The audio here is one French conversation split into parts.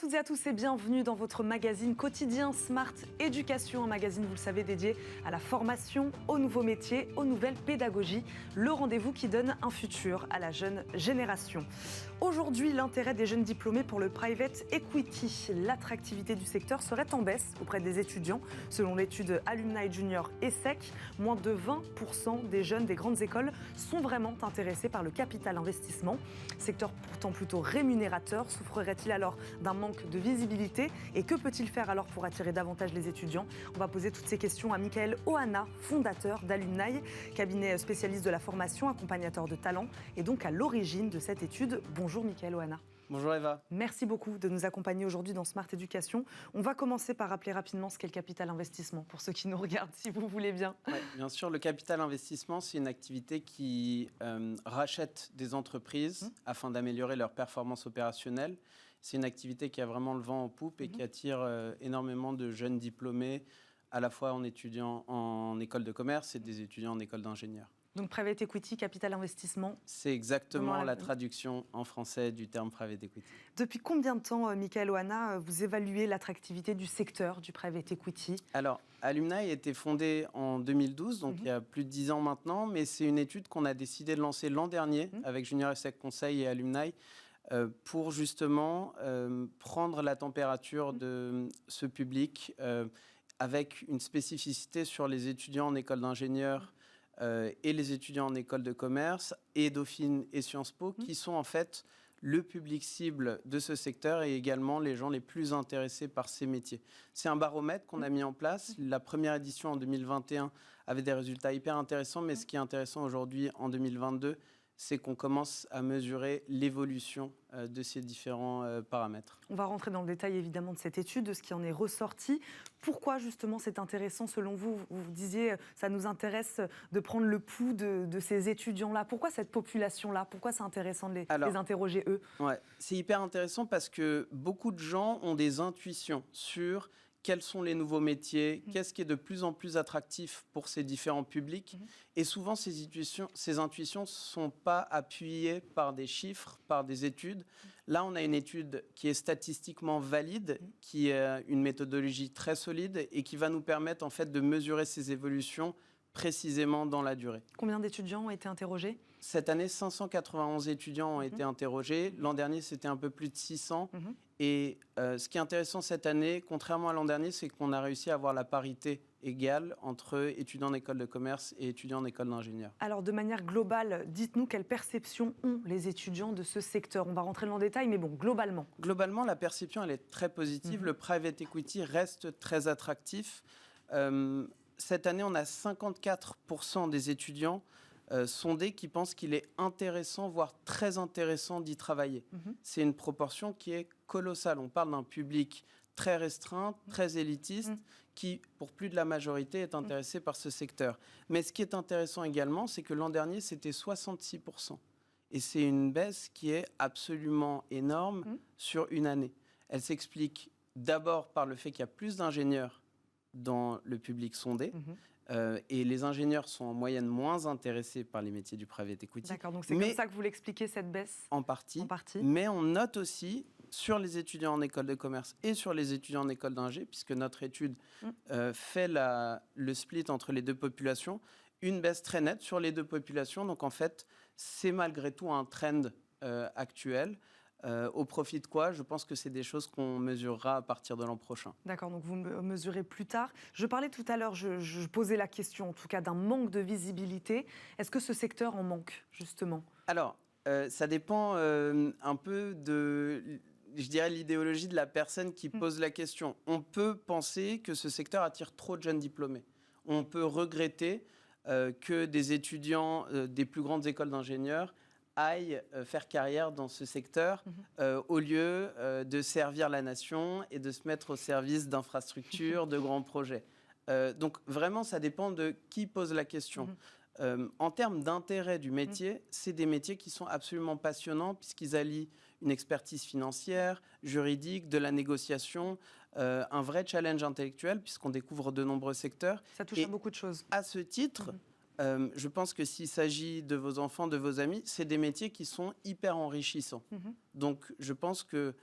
toutes et à tous et bienvenue dans votre magazine quotidien Smart Éducation, un magazine, vous le savez, dédié à la formation, aux nouveaux métiers, aux nouvelles pédagogies, le rendez-vous qui donne un futur à la jeune génération. Aujourd'hui, l'intérêt des jeunes diplômés pour le private equity. L'attractivité du secteur serait en baisse auprès des étudiants. Selon l'étude Alumni Junior ESSEC, moins de 20% des jeunes des grandes écoles sont vraiment intéressés par le capital investissement. Secteur pourtant plutôt rémunérateur, souffrerait-il alors d'un manque de visibilité? Et que peut-il faire alors pour attirer davantage les étudiants? On va poser toutes ces questions à Michael Ohana, fondateur d'Alumni, cabinet spécialiste de la formation, accompagnateur de talents et donc à l'origine de cette étude. Bonjour Michael Ohana. Bonjour Eva. Merci beaucoup de nous accompagner aujourd'hui dans Smart Éducation. On va commencer par rappeler rapidement ce qu'est le capital investissement, pour ceux qui nous regardent, si vous voulez bien. Ouais, bien sûr, le capital investissement, c'est une activité qui rachète des entreprises afin d'améliorer leur performance opérationnelle. C'est une activité qui a vraiment le vent en poupe et qui attire énormément de jeunes diplômés, à la fois en étudiants en école de commerce et des étudiants en école d'ingénieur. Donc private equity, capital investissement. C'est exactement la traduction en français du terme private equity. Depuis combien de temps, Michael Ohana, vous évaluez l'attractivité du secteur du private equity? Alors, Alumni a été fondé en 2012, donc il y a plus de 10 ans maintenant, mais c'est une étude qu'on a décidé de lancer l'an dernier avec Junior ESSEC Conseil et Alumni pour justement prendre la température de ce public avec une spécificité sur les étudiants en école d'ingénieur et les étudiants en école de commerce et Dauphine et Sciences Po qui sont en fait le public cible de ce secteur et également les gens les plus intéressés par ces métiers. C'est un baromètre qu'on a mis en place. La première édition en 2021 avait des résultats hyper intéressants, mais ce qui est intéressant aujourd'hui en 2022, c'est qu'on commence à mesurer l'évolution de ces différents paramètres. On va rentrer dans le détail évidemment de cette étude, de ce qui en est ressorti. Pourquoi justement c'est intéressant selon vous? Vous disiez, ça nous intéresse de prendre le pouls de ces étudiants-là. Pourquoi cette population-là? Pourquoi c'est intéressant de les interroger eux? Ouais, c'est hyper intéressant parce que beaucoup de gens ont des intuitions sur quels sont les nouveaux métiers, qu'est-ce qui est de plus en plus attractif pour ces différents publics. Et souvent, ces intuitions ne sont pas appuyées par des chiffres, par des études. Là, on a une étude qui est statistiquement valide, qui a une méthodologie très solide et qui va nous permettre en fait, de mesurer ces évolutions précisément dans la durée. Combien d'étudiants ont été interrogés? Cette année, 591 étudiants ont été interrogés. L'an dernier, c'était un peu plus de 600. Et ce qui est intéressant cette année, contrairement à l'an dernier, c'est qu'on a réussi à avoir la parité égale entre étudiants en école de commerce et étudiants en école d'ingénieur. Alors, de manière globale, dites-nous quelle perception ont les étudiants de ce secteur. On va rentrer dans le détail, mais bon, globalement. Globalement, la perception, elle est très positive. Le private equity reste très attractif. Cette année, on a 54% des étudiants sondés qui pensent qu'il est intéressant, voire très intéressant d'y travailler. C'est une proportion qui est colossale. On parle d'un public très restreint, très élitiste, qui, pour plus de la majorité, est intéressé par ce secteur. Mais ce qui est intéressant également, c'est que l'an dernier, c'était 66%. Et c'est une baisse qui est absolument énorme sur une année. Elle s'explique d'abord par le fait qu'il y a plus d'ingénieurs dans le public sondé. Et les ingénieurs sont en moyenne moins intéressés par les métiers du private equity. D'accord, donc c'est comme ça que vous l'expliquez, cette baisse? En partie. Mais on note aussi sur les étudiants en école de commerce et sur les étudiants en école d'ingé, puisque notre étude fait le split entre les deux populations, une baisse très nette sur les deux populations. Donc en fait, c'est malgré tout un trend actuel. Au profit de quoi? Je pense que c'est des choses qu'on mesurera à partir de l'an prochain. D'accord, donc vous mesurez plus tard. Je parlais tout à l'heure, je posais la question en tout cas d'un manque de visibilité. Est-ce que ce secteur en manque justement? Alors, ça dépend un peu de, je dirais, l'idéologie de la personne qui pose la question. On peut penser que ce secteur attire trop de jeunes diplômés. On peut regretter que des étudiants des plus grandes écoles d'ingénieurs aillent faire carrière dans ce secteur au lieu de servir la nation et de se mettre au service d'infrastructures, de grands projets. Donc vraiment, ça dépend de qui pose la question. En termes d'intérêt du métier, c'est des métiers qui sont absolument passionnants puisqu'ils allient une expertise financière, juridique, de la négociation, un vrai challenge intellectuel puisqu'on découvre de nombreux secteurs. Ça touche à beaucoup de choses. À ce titre, je pense que s'il s'agit de vos enfants, de vos amis, c'est des métiers qui sont hyper enrichissants. Donc je pense que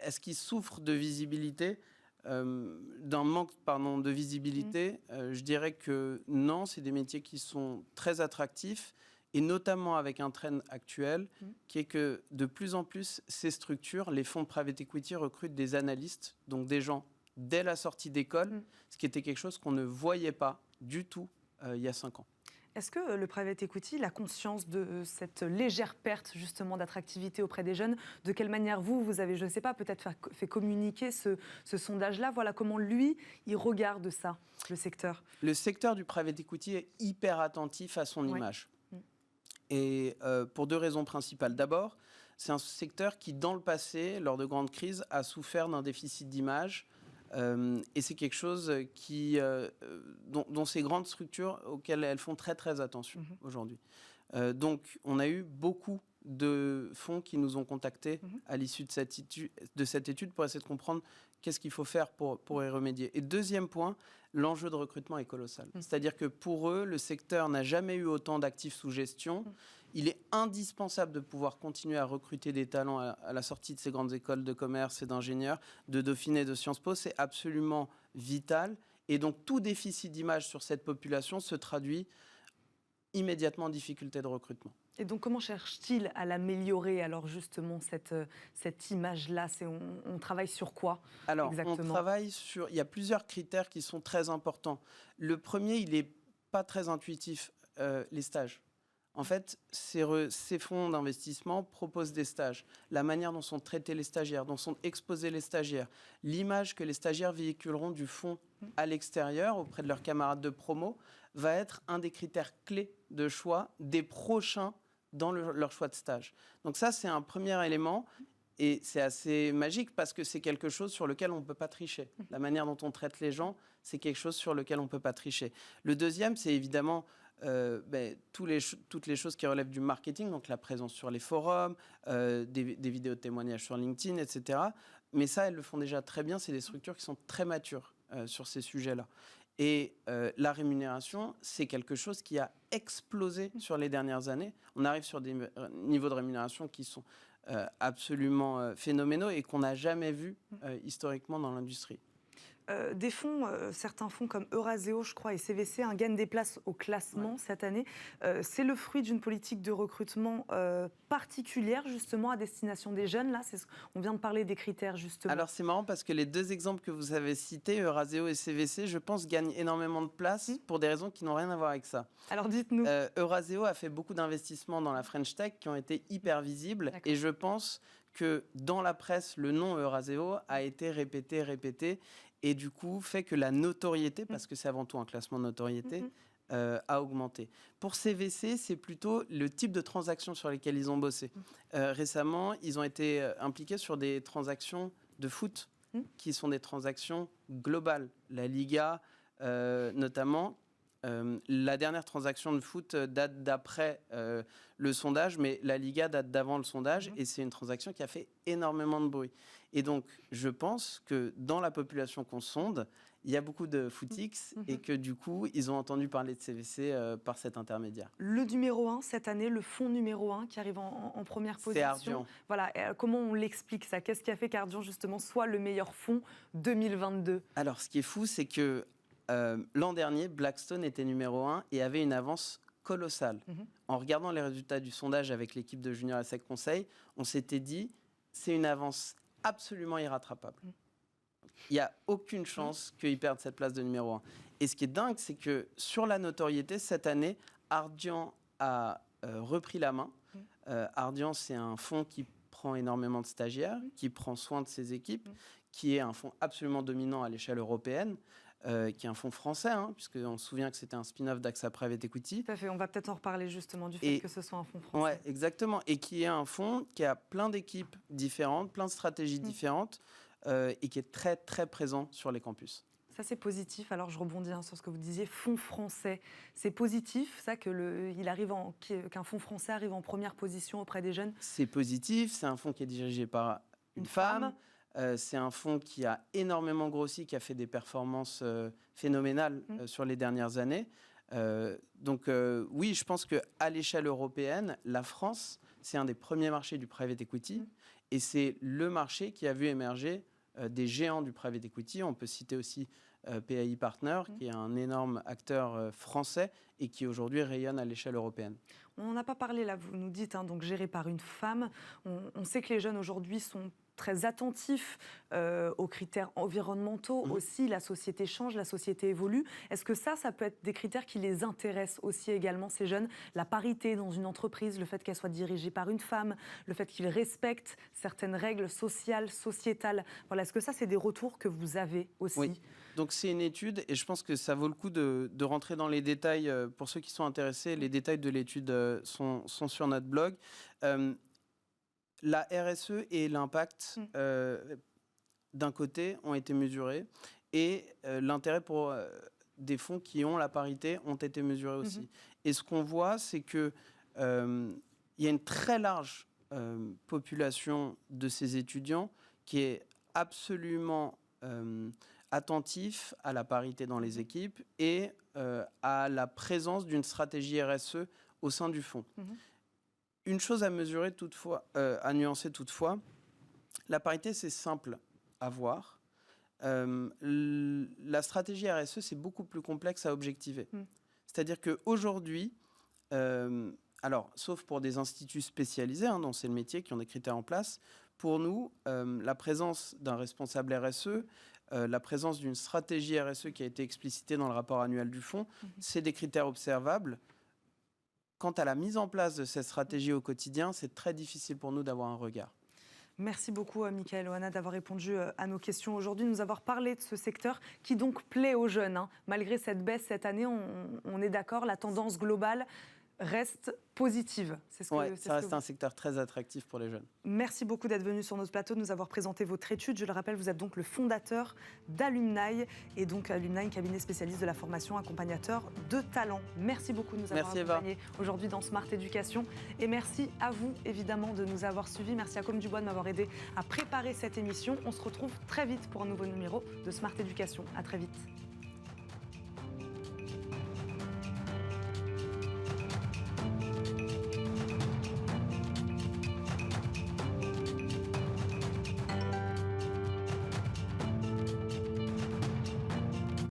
est-ce qu'ils souffrent de visibilité, d'un manque de visibilité? Je dirais que non, c'est des métiers qui sont très attractifs, et notamment avec un trend actuel qui est que de plus en plus, ces structures, les fonds de private equity recrutent des analystes, donc des gens dès la sortie d'école, ce qui était quelque chose qu'on ne voyait pas du tout il y a 5 ans. Est-ce que le private equity a conscience de cette légère perte justement d'attractivité auprès des jeunes? De quelle manière vous avez, je ne sais pas, peut-être fait communiquer ce sondage-là? Voilà comment lui, il regarde ça, le secteur. Le secteur du private equity est hyper attentif à son image. Et pour 2 raisons principales. D'abord, c'est un secteur qui, dans le passé, lors de grandes crises, a souffert d'un déficit d'image. Et c'est quelque chose dont ces grandes structures, auxquelles elles font très très attention aujourd'hui. Donc on a eu beaucoup de fonds qui nous ont contactés à l'issue de cette étude pour essayer de comprendre qu'est-ce qu'il faut faire pour y remédier. Et deuxième point, l'enjeu de recrutement est colossal. C'est-à-dire que pour eux, le secteur n'a jamais eu autant d'actifs sous gestion. Il est indispensable de pouvoir continuer à recruter des talents à la sortie de ces grandes écoles de commerce et d'ingénieurs, de Dauphine et de Sciences Po. C'est absolument vital. Et donc, tout déficit d'image sur cette population se traduit immédiatement en difficulté de recrutement. Et donc, comment cherche-t-il à l'améliorer, alors justement, cette image-là? On travaille sur quoi exactement? On travaille sur... Il y a plusieurs critères qui sont très importants. Le premier, il n'est pas très intuitif, les stages. En fait, ces fonds d'investissement proposent des stages. La manière dont sont traités les stagiaires, dont sont exposés les stagiaires, l'image que les stagiaires véhiculeront du fonds à l'extérieur auprès de leurs camarades de promo, va être un des critères clés de choix des prochains dans leur choix de stage. Donc ça, c'est un premier élément. Et c'est assez magique parce que c'est quelque chose sur lequel on ne peut pas tricher. La manière dont on traite les gens, c'est quelque chose sur lequel on ne peut pas tricher. Le deuxième, c'est évidemment... toutes les choses qui relèvent du marketing, donc la présence sur les forums, des vidéos de témoignages sur LinkedIn, etc. Mais ça, elles le font déjà très bien. C'est des structures qui sont très matures sur ces sujets-là. Et la rémunération, c'est quelque chose qui a explosé sur les dernières années. On arrive sur des niveaux de rémunération qui sont absolument phénoménaux et qu'on n'a jamais vu historiquement dans l'industrie. Des fonds, certains fonds comme Eurazeo, je crois, et CVC gagnent des places au classement cette année. C'est le fruit d'une politique de recrutement particulière, justement, à destination des jeunes. Là, on vient de parler des critères, justement. Alors, c'est marrant parce que les 2 exemples que vous avez cités, Eurazeo et CVC, je pense, gagnent énormément de place pour des raisons qui n'ont rien à voir avec ça. Alors, dites-nous. Eurazeo a fait beaucoup d'investissements dans la French Tech qui ont été hyper visibles. Et je pense que dans la presse, le nom Eurazeo a été répété. Et du coup, fait que la notoriété, parce que c'est avant tout un classement de notoriété, a augmenté. Pour CVC, c'est plutôt le type de transactions sur lesquelles ils ont bossé. Récemment, ils ont été impliqués sur des transactions de foot, qui sont des transactions globales. La Liga, notamment. La dernière transaction de foot date d'après le sondage, mais la Liga date d'avant le sondage, et c'est une transaction qui a fait énormément de bruit. Et donc, je pense que dans la population qu'on sonde, il y a beaucoup de footix et que du coup, ils ont entendu parler de CVC par cet intermédiaire. Le numéro 1 cette année, le fonds numéro 1 qui arrive en première position. C'est Ardian. Voilà, comment on l'explique ça? Qu'est-ce qui a fait qu'Ardian, justement, soit le meilleur fonds 2022? Alors, ce qui est fou, c'est que l'an dernier, Blackstone était numéro 1 et avait une avance colossale. En regardant les résultats du sondage avec l'équipe de Junior Asset Conseil, on s'était dit, c'est une avance absolument irrattrapable. Il n'y a aucune chance qu'ils perdent cette place de numéro 1. Et ce qui est dingue, c'est que sur la notoriété, cette année, Ardian a repris la main. Ardian, c'est un fonds qui prend énormément de stagiaires, qui prend soin de ses équipes, qui est un fonds absolument dominant à l'échelle européenne, qui est un fonds français, puisqu'on se souvient que c'était un spin-off d'AXA Private Equity. Tout à fait, on va peut-être en reparler justement du fait que ce soit un fonds français. Oui, exactement. Et qui est un fonds qui a plein d'équipes différentes, plein de stratégies différentes, et qui est très, très présent sur les campus. Ça, c'est positif. Alors, je rebondis sur ce que vous disiez, fonds français. C'est positif, ça, qu'un fonds français arrive en première position auprès des jeunes? C'est positif. C'est un fonds qui est dirigé par une femme. C'est un fonds qui a énormément grossi, qui a fait des performances phénoménales sur les dernières années. Donc, oui, je pense qu'à l'échelle européenne, la France c'est un des premiers marchés du private equity et c'est le marché qui a vu émerger des géants du private equity. On peut citer aussi PAI Partners, qui est un énorme acteur français et qui aujourd'hui rayonne à l'échelle européenne. On n'a pas parlé, là, vous nous dites, donc géré par une femme. On sait que les jeunes aujourd'hui sont très attentifs aux critères environnementaux aussi. La société change, la société évolue. Est-ce que ça peut être des critères qui les intéressent aussi également, ces jeunes? La parité dans une entreprise, le fait qu'elle soit dirigée par une femme, le fait qu'ils respectent certaines règles sociales, sociétales. Voilà, est-ce que ça, c'est des retours que vous avez aussi? Oui. Donc c'est une étude et je pense que ça vaut le coup de rentrer dans les détails. Pour ceux qui sont intéressés, les détails de l'étude sont sur notre blog. La RSE et l'impact d'un côté ont été mesurés et l'intérêt pour des fonds qui ont la parité ont été mesurés aussi. Et ce qu'on voit, c'est qu'il y a une très large population de ces étudiants qui est absolument attentif à la parité dans les équipes et à la présence d'une stratégie RSE au sein du fonds. Une chose à mesurer toutefois, à nuancer toutefois, la parité c'est simple à voir. La stratégie RSE c'est beaucoup plus complexe à objectiver. C'est-à-dire qu'aujourd'hui, alors sauf pour des instituts spécialisés, dont c'est le métier, qui ont des critères en place, pour nous, la présence d'un responsable RSE, la présence d'une stratégie RSE qui a été explicitée dans le rapport annuel du fonds, c'est des critères observables. Quant à la mise en place de cette stratégie au quotidien, c'est très difficile pour nous d'avoir un regard. Merci beaucoup, Michaël Ohana, d'avoir répondu à nos questions aujourd'hui, de nous avoir parlé de ce secteur qui donc plaît aux jeunes. Malgré cette baisse cette année, on est d'accord, la tendance globale reste positive. Ça reste un secteur très attractif pour les jeunes. Merci beaucoup d'être venu sur notre plateau, de nous avoir présenté votre étude. Je le rappelle, vous êtes donc le fondateur d'Alumni, et donc Alumni, cabinet spécialiste de la formation accompagnateur de talents. Merci beaucoup de nous avoir accompagnés aujourd'hui dans Smart Éducation. Et merci à vous, évidemment, de nous avoir suivis. Merci à Com Dubois de m'avoir aidé à préparer cette émission. On se retrouve très vite pour un nouveau numéro de Smart Éducation. À très vite.